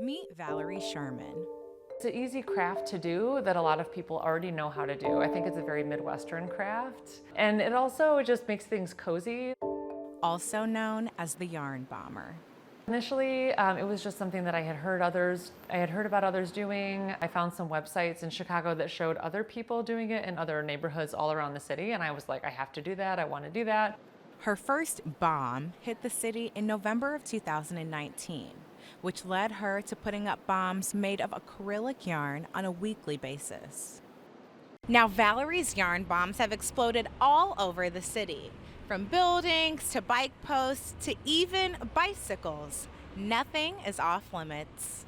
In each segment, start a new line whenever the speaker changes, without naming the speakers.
Meet Valerie Sherman.
It's an easy craft to do that a lot of people already know how to do. I think it's a very Midwestern craft. And it also just makes things cozy.
Also known as the Yarn Bomber.
Initially, it was just something that I had heard about others doing. I found some websites in Chicago that showed other people doing it in other neighborhoods all around the city. And I was like, I have to do that. I want to do that.
Her first bomb hit the city in November of 2019, which led her to putting up bombs made of acrylic yarn on a weekly basis. Now, Valerie's yarn bombs have exploded all over the city, from buildings to bike posts to even bicycles. Nothing is off limits.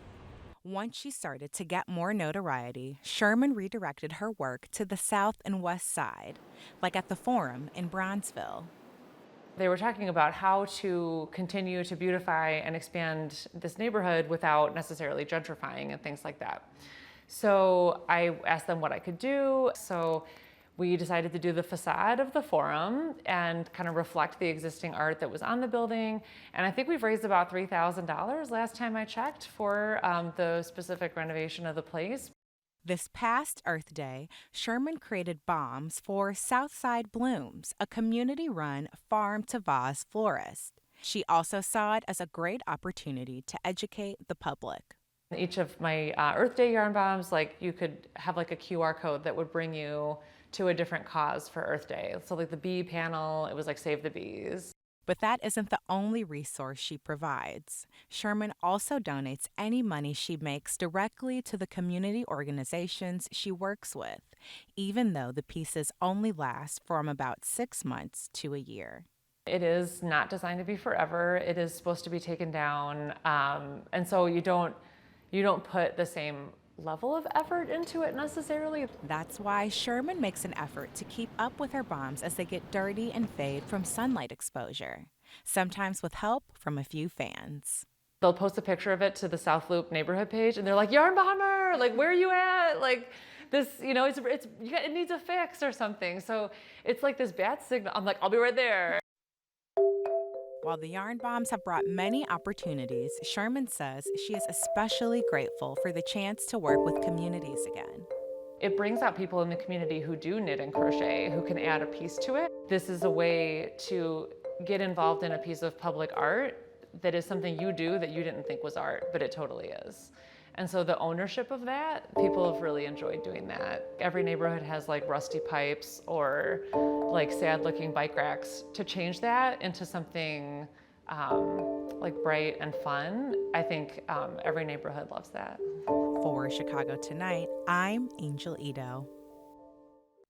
Once she started to get more notoriety, Sherman redirected her work to the south and west side, like at the Forum in Bronzeville.
They were talking about how to continue to beautify and expand this neighborhood without necessarily gentrifying and things like that. So I asked them what I could do. So we decided to do the facade of the Forum and kind of reflect the existing art that was on the building. And I think we've raised about $3,000 last time I checked for the specific renovation of the place.
This past Earth Day, Sherman created bombs for Southside Blooms, a community-run farm-to-vase florist. She also saw it as a great opportunity to educate the public.
Each of my Earth Day yarn bombs, like you could have like a QR code that would bring you to a different cause for Earth Day. So like the bee panel, it was like Save the Bees.
But that isn't the only resource she provides. Sherman also donates any money she makes directly to the community organizations she works with, even though the pieces only last from about 6 months to a year.
It is not designed to be forever. It is supposed to be taken down. And so you don't put the same level of effort into it necessarily.
That's why Sherman makes an effort to keep up with her bombs as they get dirty and fade from sunlight exposure, sometimes with help from a few fans.
They'll post a picture of it to the South Loop neighborhood page and they're like, Yarn Bomber, like, where are you at? Like this, it needs a fix or something. So it's like this bat signal. I'm like, I'll be right there.
While the yarn bombs have brought many opportunities, Sherman says she is especially grateful for the chance to work with communities again.
It brings out people in the community who do knit and crochet, who can add a piece to it. This is a way to get involved in a piece of public art that is something you do that you didn't think was art, but it totally is. And so the ownership of that, people have really enjoyed doing that. Every neighborhood has like rusty pipes or like sad looking bike racks. To change that into something like bright and fun, I think every neighborhood loves that.
For Chicago Tonight, I'm Angel Idowu.